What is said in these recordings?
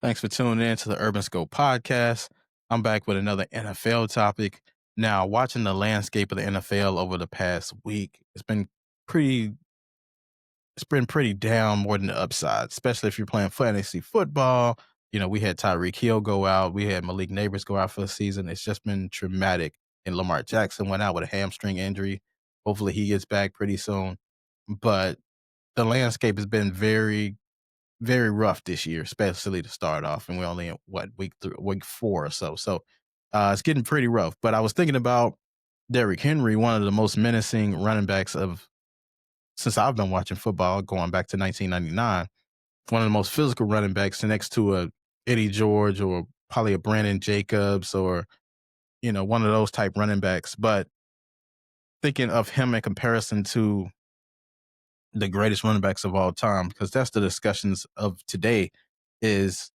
Thanks for tuning in to the Urban Scope podcast. I'm back with another NFL topic. Now, watching the landscape of the NFL over the past week, pretty it's been pretty down more than the upside, especially if you're playing fantasy football. We had Tyreek Hill go out, we had Malik Neighbors go out for the season. It's just been traumatic. And Lamar Jackson went out with a hamstring injury. Hopefully he gets back pretty soon. But the landscape has been very rough this year, especially to start off. And we're only in week 4 or so. So it's getting pretty rough. But I was thinking about Derrick Henry, one of the most menacing running backs of since I've been watching football, going back to 1999. One of the most physical running backs next to a Eddie George or probably a Brandon Jacobs or one of those type running backs. But thinking of him in comparison to the greatest running backs of all time, because that's the discussions of today is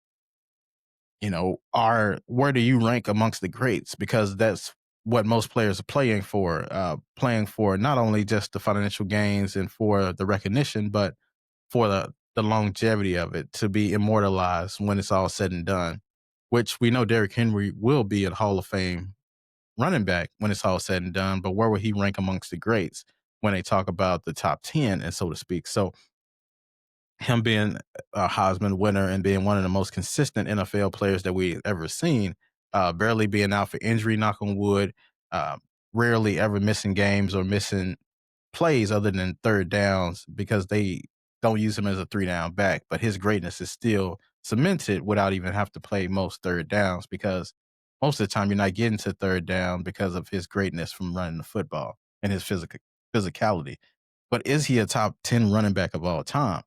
where do you rank amongst the greats? Because that's what most players are playing for not only just the financial gains and for the recognition, but for the longevity of it, to be immortalized when it's all said and done, which we know Derrick Henry will be a Hall of Fame running back when it's all said and done. But where will he rank amongst the greats when they talk about the top 10 and so to speak? So him being a Heisman winner and being one of the most consistent NFL players that we've ever seen, barely being out for injury, knock on wood, uh, rarely ever missing games or missing plays other than third downs because they don't use him as a 3-down back. But his greatness is still cemented without even have to play most third downs, because most of the time you're not getting to third down because of his greatness from running the football and his physicality. But is he a top 10 running back of all time?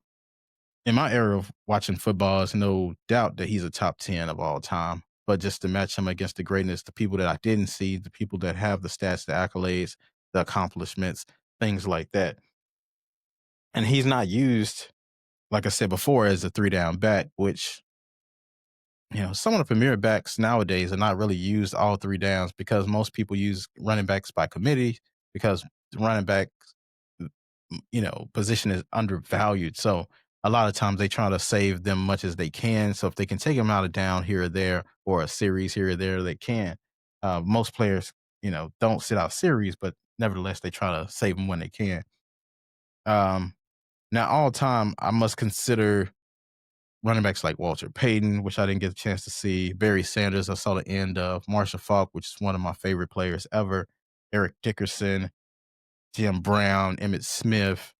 In my era of watching football, there's no doubt that he's a top 10 of all time. But just to match him against the greatness, the people that I didn't see, the people that have the stats, the accolades, the accomplishments, things like that. And he's not used, like I said before, as a 3-down back, which, some of the premier backs nowadays are not really used all 3 downs because most people use running backs by committee because the running back position is undervalued. So a lot of times they try to save them much as they can. So if they can take them out of down here or there or a series here or there, they can. Most players, don't sit out series, but nevertheless, they try to save them when they can. Um, Now, all time, I must consider running backs like Walter Payton, which I didn't get a chance to see. Barry Sanders, I saw the end of. Marshall Faulk, which is one of my favorite players ever. Eric Dickerson, Jim Brown, Emmett Smith,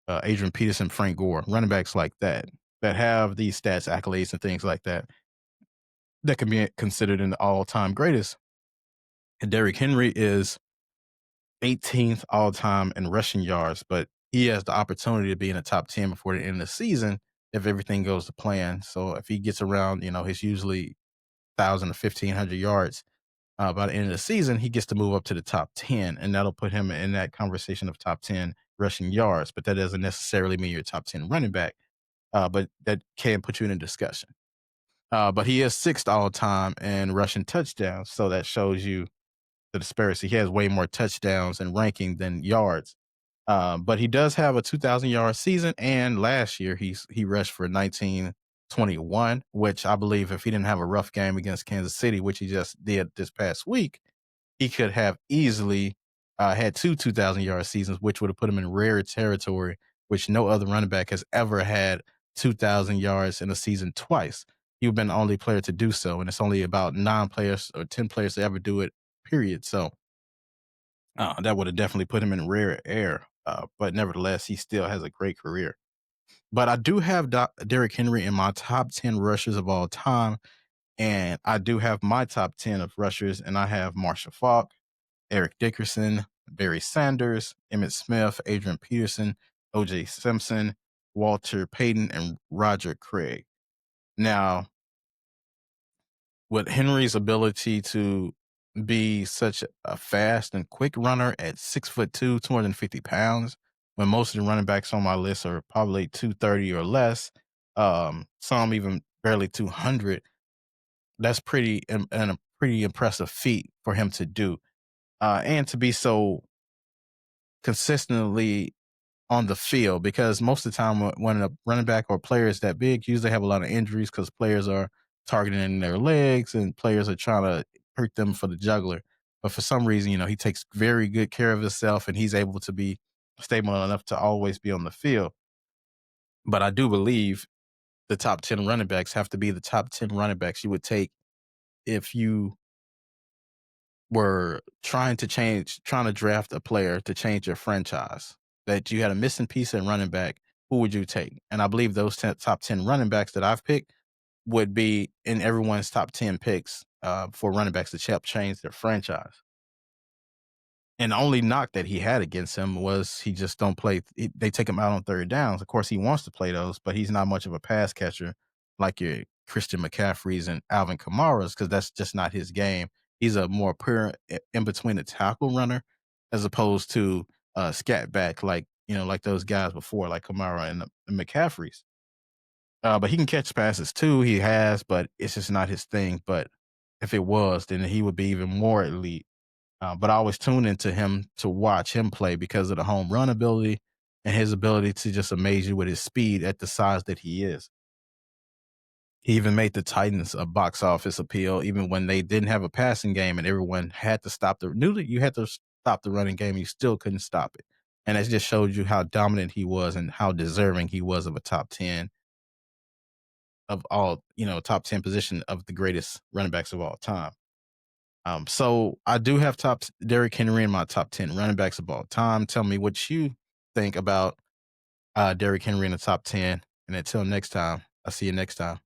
Adrian Peterson, Frank Gore, running backs like that have these stats, accolades, and things like that can be considered in the all-time greatest. And Derrick Henry is 18th all-time in rushing yards, but he has the opportunity to be in the top 10 before the end of the season if everything goes to plan. So if he gets around, his usually 1,000 to 1,500 yards by the end of the season, he gets to move up to the top 10, and that'll put him in that conversation of top 10 rushing yards. But that doesn't necessarily mean you're a top 10 running back, but that can put you in a discussion. But he is sixth all time in rushing touchdowns, so that shows you the disparity. He has way more touchdowns and ranking than yards. But he does have a 2,000-yard season, and last year he rushed for 1921, which I believe if he didn't have a rough game against Kansas City, which he just did this past week, he could have easily had 2,000-yard seasons, which would have put him in rare territory, which no other running back has ever had 2,000 yards in a season twice. You've been the only player to do so, and it's only about 9 players or 10 players to ever do it, period. So that would have definitely put him in rare air. But nevertheless, he still has a great career. But I do have Derrick Henry in my top 10 rushers of all time. And I do have my top 10 of rushers, and I have Marshall Faulk, Eric Dickerson, Barry Sanders, Emmett Smith, Adrian Peterson, O.J. Simpson, Walter Payton, and Roger Craig. Now, with Henry's ability to be such a fast and quick runner at 6'2", 250 pounds, when most of the running backs on my list are probably 230 or less, some even barely 200, that's a pretty impressive feat for him to do. And to be so consistently on the field because most of the time when a running back or player is that big, usually have a lot of injuries because players are targeting their legs and players are trying to hurt them for the juggler. But for some reason, he takes very good care of himself and he's able to be stable enough to always be on the field. But I do believe the top 10 running backs have to be the top 10 running backs you would take if you were trying to draft a player to change your franchise, that you had a missing piece in running back, who would you take? And I believe those top 10 running backs that I've picked would be in everyone's top 10 picks for running backs to help change their franchise. And the only knock that he had against him was he just don't play. They take him out on third downs. Of course, he wants to play those, but he's not much of a pass catcher like your Christian McCaffreys and Alvin Kamara's because that's just not his game. He's a more pure in between the tackle runner as opposed to scat back like those guys before, like Kamara and the McCaffreys. But he can catch passes too. He has, but it's just not his thing. But if it was, then he would be even more elite. But I always tune into him to watch him play because of the home run ability and his ability to just amaze you with his speed at the size that he is. He even made the Titans a box office appeal, even when they didn't have a passing game and everyone had to knew that you had to stop the running game. You still couldn't stop it. And it just showed you how dominant he was and how deserving he was of a top 10 of all, top 10 position of the greatest running backs of all time. So I do have Derrick Henry in my top 10 running backs of all time. Tell me what you think about Derrick Henry in the top 10. And until next time, I'll see you next time.